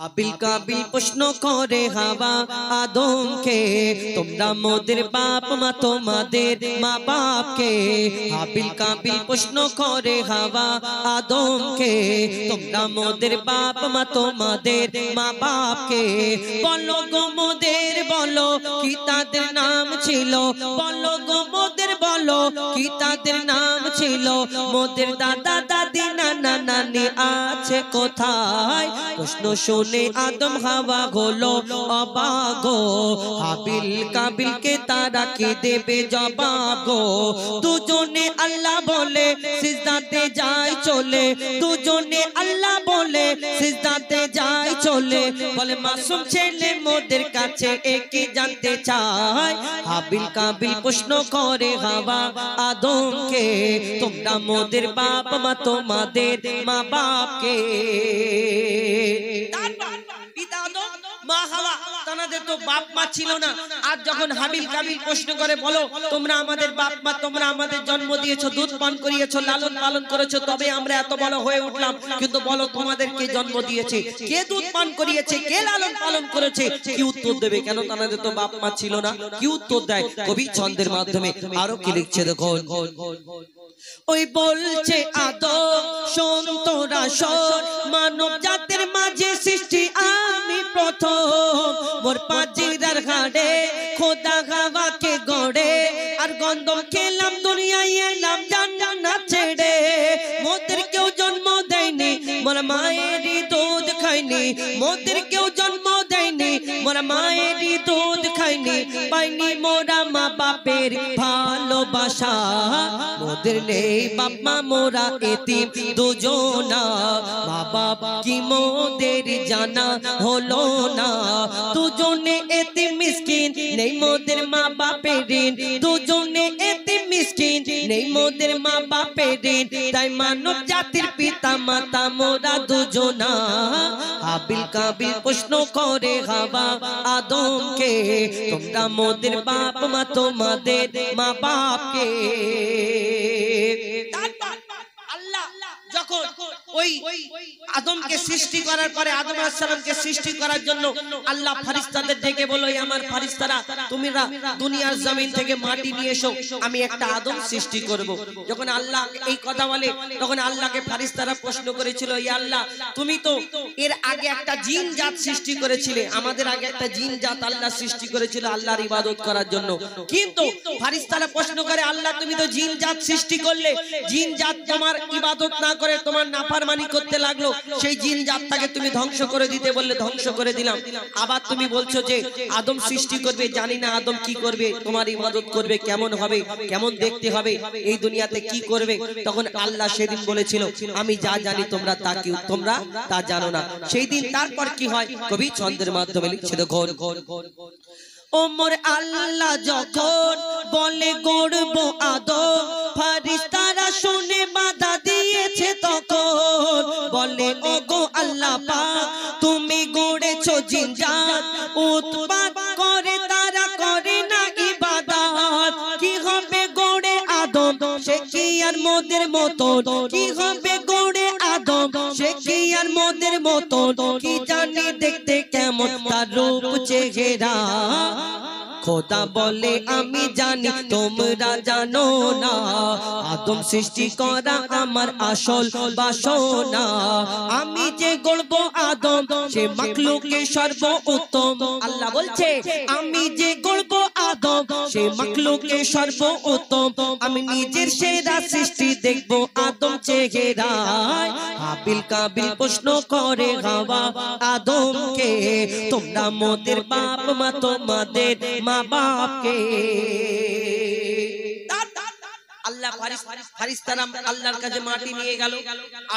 আবিল কাবিল প্রশ্ন করে হাওয়া আদমকে, তোমরা মোদের বাপ মা তোমাদের মা বাপকে। আবিল কাবিল প্রশ্ন করে হাওয়া আদমকে, তোমরা মোদের বাপ মা তোমাদের মা বাপকে। বলো গো মোদের বলো কি তাদের নাম ছিল, বলো গো মোদের বলো কি তাদের নাম ছিল। মোদের দাদা দাদি নানা নানি আছে কোথায়? প্রশ্ন শুনে আদম হাওয়া হলো অবাক গো। হাবিল কাবিলকে তারা কি দেবে জবাব গো। দুজনে আল্লাহ বলে সিজদাতে যায় চলে, দুজনে আল্লাহ বলে সিজদাতে যায় চলে। বলে মাসুম ছেলে মোদের কাছে একে জানতে চায়। হাবিল কাবিল প্রশ্ন করে হাওয়া আদমকে, তোমরা মোদের বাপ মা তোমাদের মা বাপকে। তাদের তো বাপ মা ছিল না। আর যখন হাবিল কাবিল প্রশ্ন করে বলো তোমরা আমাদের বাপ মা, তোমরা আমাদের জন্ম দিয়েছো, দুধ পান করিয়েছো, লালন পালন করেছো, তবে আমরা এত বড় হয়ে উঠলাম। কিন্তু বলো তোমাদের কে জন্ম দিয়েছে, কে দুধ পান করিয়েছে, কে লালন পালন করেছে? কি উত্তর দেবে? কেন তাদের তো বাপ মা ছিল না। কি উত্তর দেয় কবি ছন্দের মাধ্যমে? আরো কি লিখছে দেখো। ওই বলছে আদম শোন তোরা শোন, মানব জাতির মাঝে সৃষ্টি আমি প্রথম। মোর পাজিরার ঘাড়ে খোদা হাওয়াকে গড়ে, আর গন্ধম খেলাম দুনিয়ায় এলাম জান্নাত ছেড়ে। মোদের কেউ জন্ম দেয়নি, মোর মায়েরই দুধ খাইনি। মোদের কেউ জন্ম দেয়নি, মোর মায়েরই দুধ খাইনি। পাইনি মোরা মা বাপের ভালোবাসা। মোদের নেই বাপ মা, মোরা এতিম দুজনা। মা বাপ কি মোদের জানা হলো না। দুজনে এতিম মিসকিন, নেই মোদের মা বাপের ঋণ। দুজনে এতিম মিসকিন, নেই মোদের মা বাপের ঋণ। তাই মানব জাতির পিতা মাতা মোরা দুজনা। হাবিল কাবিল প্রশ্ন করে হাওয়া আদমকে, তোমরা মোদের বাপ মা তোমাদের মা বাপকে। যখন ওই আদমকে সৃষ্টি করার পরে, আদম আলাইহিস সালামকে সৃষ্টি করার জন্য আল্লাহ ফেরেশতাদের ডেকে বলল, আমার ফেরেশতারা তোমরা দুনিয়ার জমিন থেকে মাটি নিয়ে এসো, আমি একটা আদম সৃষ্টি করব। যখন আল্লাহ এই কথা বলে, তখন আল্লাহকে ফেরেশতারা প্রশ্ন করেছিল, ইয়া আল্লাহ তুমি তো এর আগে একটা জিন জাত সৃষ্টি করেছিলে, আমাদের আগে একটা জিন জাত আল্লাহ সৃষ্টি করেছিল আল্লাহর ইবাদত করার জন্য। কিন্তু ফেরেশতারা প্রশ্ন করে, আল্লাহ তুমি তো জিন জাত সৃষ্টি করলে, জিন জাত তোমার ইবাদত না করে তোমার নাফরমানি করতে লাগলো, সেই জিন জাতটাকে তুমি ধ্বংস করে দিতে বললে ধ্বংস করে দিলাম। আবার তুমি বলছো যে আদম সৃষ্টি করবে, জানি না আদম কি করবে, তোমার ইবাদত করবে, কেমন হবে, কেমন দেখতে হবে, এই দুনিয়াতে কি করবে। তখন আল্লাহ সেদিন বলেছিল, আমি যা জানি তোমরা তা জানো না। সেই দিন তারপর কি হয় কবি ছন্দের মাধ্যমে লিখছে দেখো। ওমর আল্লাহ যখন বলে গড়ব আদম, ফেরেশতারা শুনে বাধা দিয়েছে তখন। বলে ওগো আল্লাহ পাক তুমি গড়েছো জিন জাত, উৎপাত করে তারা করে না ইবাদত। কি হবে গড়ে আদম সে কি আর মোদের মতন, কি হবে গড়ে আদম সে কি আর মোদের মতন। কি জানি দেখতে কেমন তার রূপ চেহারা। খোদা বলে আমি জানি তোমরা জানো না, আদম সৃষ্টি করা আমার আসল বাসনা। আমি যে গড়ব আদম সে মাখলুকে সর্বোত্তম। আল্লাহ বলছে আমি যে গড়ব আদম সে মাখলুকে সর্বোত্তম। আমি নিজের সেরা সৃষ্টি দেখব আদম চেহারায়। হাবিল কাবিল প্রশ্ন করে হাওয়া আদমকে, তোমরা মোদের বাপ মা তোমাদের মা বাপকে। আল্লাহ ফেরেশতারা আল্লাহর কাছে মাটি নিয়ে গেল,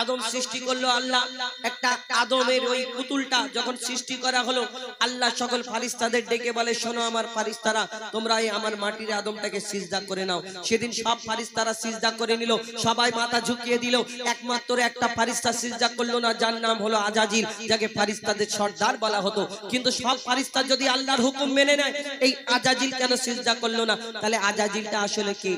আদম সৃষ্টি করলো। আল্লাহ একটা আদমের ওই পুতুলটা যখন সৃষ্টি করা হলো, আল্লাহ সকল ফেরেশতাদের ডেকে বলে, শোনো আমার ফেরেশতারা, তোমরা এই আমার মাটির আদমটাকে সিজদা করে নাও। সেদিন সব ফেরেশতারা সিজদা করে নিল, সবাই মাথা ঝুঁকিয়ে দিল। একমাত্র একটা ফেরেশতা সিজদা করলো না, যার নাম হলো আজাজিল, যাকে ফেরেশতাদের সর্দার বলা হতো। কিন্তু সব ফেরেশতা যদি আল্লাহর হুকুম মেনে নেয়, এই আজাজিল কেন সিজদা করলো না? তাহলে আজাজিলটা আসলে কে?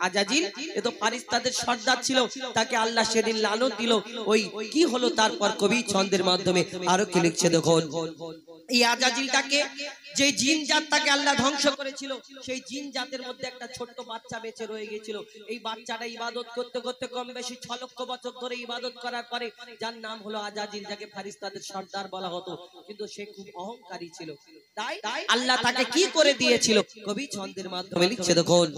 আজাজিল এ তো ফারিস্তাদের সর্দার ছিল, তাকে আল্লাহ সেদিন লানত দিল। ওই কি হলো তারপর কবি ছন্দের মাধ্যমে আরো কি লিখছে দেখুন। এই আজাজিলটাকে যে জিন জাত তাকে আল্লাহ ধ্বংস করেছিল, সেই জিন জাতের মধ্যে একটা ছোট্ট বাচ্চা বেঁচে রয়ে গিয়েছিল। এই বাচ্চাটা ইবাদত করতে করতে কম বেশি 6 লক্ষ বছর ধরে ইবাদত করার পরে যার নাম হলো আজাজিল, যাকে ফারিস্তাদের সর্দার বলা হতো, কিন্তু সে খুব অহংকারী ছিল। তাই আল্লাহ তাকে কি করে দিয়েছিল কবি ছন্দের মাধ্যমে লিখছে দেখুন।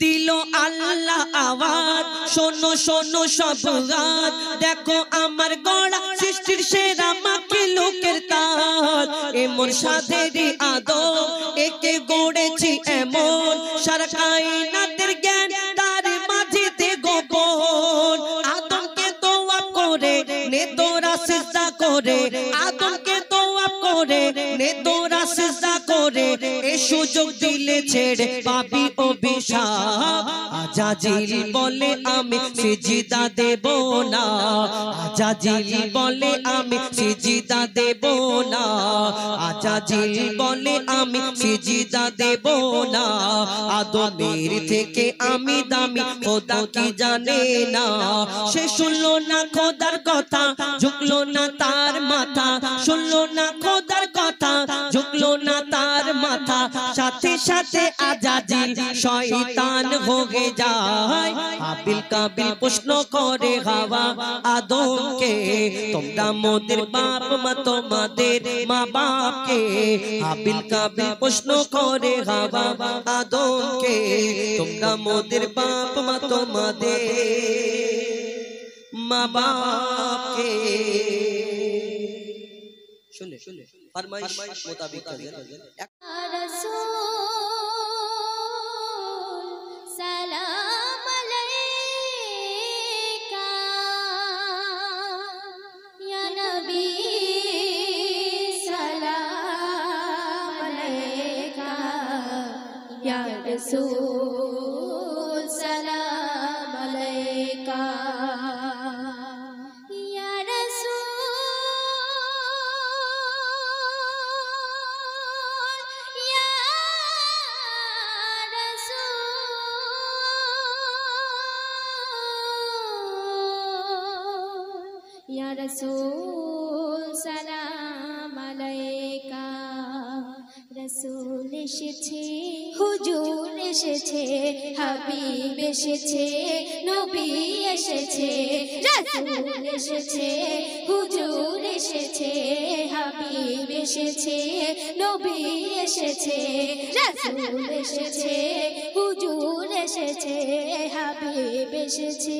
দিল আল্লাহ আওয়াজ, শোনো শোনো সব গান, দেখো আমার গড়া সৃষ্টির সেরা মাখলুকের তাজ। এমন সাধেরই আদম একে গড়েছি এমন, সারা কায়নাতের জ্ঞান তার মাঝেতে গোপন। আদমকে তোয়াব করে নে তোরা সিজদা করে, আদমকে তোয়াব করে নে তোরা সিজদা করে, এ সুযোগ দিলে ছেড়ে পাবি অভিশাপ। আজাজিল বলে আমি সিজদা দেব না, আজাজিল বলে আমি সিজদা দেব না, আজাজিল বলে আমি সিজদা দেব না। আদমের থেকে আমি দামি খোদা কি জানে না, সে শুনলো না খোদার কথা, ঝুঁকলো না তার মাথা, শুনলো না খোদার কথা, ঝুঁকলো না তার মাথা। সাথে সাথে আজাজিল শয়তান হয়ে যায়। হাবিল কাবিল প্রশ্ন করে হাওয়া আদমকে, তোমরা মোদের বাপ মা তোমাদের মা বাপকে। হাবিল কাবিল প্রশ্ন করে হাওয়া আদমকে, তোমরা মোদের বাপ মা তোমাদের মা বাপকে। শুনে শুনে ফরমাইশ মোতাবিক সালাম আলাইকা ইয়া নবী, সালাম আলাইকা ইয়া রাসূল, সালাম আলাইকা ইয়া রাসূল, সালাম আলাইকা। রাসূল এসেছে, হুজুর এসেছে, হাবিব এসেছে, নবী এসেছে। রাসূল এসেছে, হুজুর এসেছে, হাবিব এসেছে, নবী এসেছে। রাসূল এসেছে, হুজুর এসেছে, হাবিব এসেছে,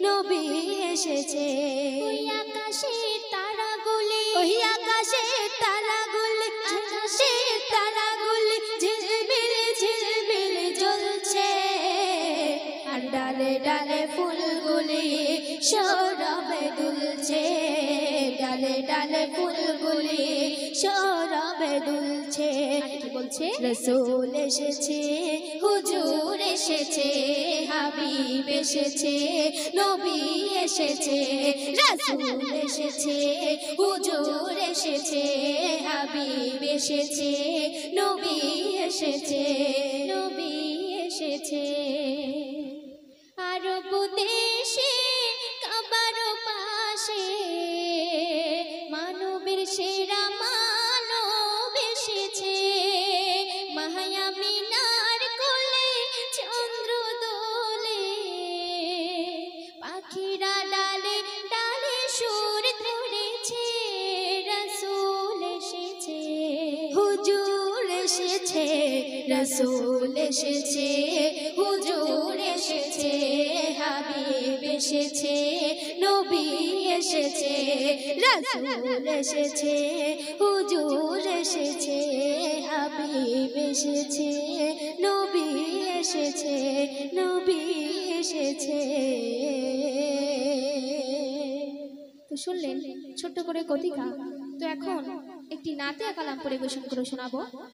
নবী এসেছে। ওই আকাশের তারাগুলি, ওই আকাশের তারাগুলি, আকাশের তারাগুলি ঝিলমিল ঝিলমিল জ্বলছে। আর ডালে ডালে ফুলগুলি সরবে দুলছে, ডালে ডালে ফুলগুলি সরবে দুলছে। কি বলছে? রাসূল এসেছে, হুজুর এসেছে, হাবিব এসেছে, নবী এসেছে। রাসূল এসেছে, হুজুর এসেছে, হাবিব এসেছে, নবী এসেছে, নবী এসেছে। আরব দেশে কাবার পাশে মানবের সেরা মানব এসেছে। মায়ামিনার কোলে চন্দ্র দোলে, পাখিরা ডালে ডালে সুর ধরেছে। রাসূল এসেছে, হুজুর এসেছে, রাসূল এসেছে, হুজুর এসেছে, হাবিব এসেছে, নবী এসেছে। রাসূল এসেছে, হুজুর এসেছে, হাবিব এসেছে, নবী এসেছে, নবী এসেছে। তো শুনলেন ছোট্ট করে কতিকা। তো এখন একটি নাতে কালাম পরিবেশন করে শোনাবো।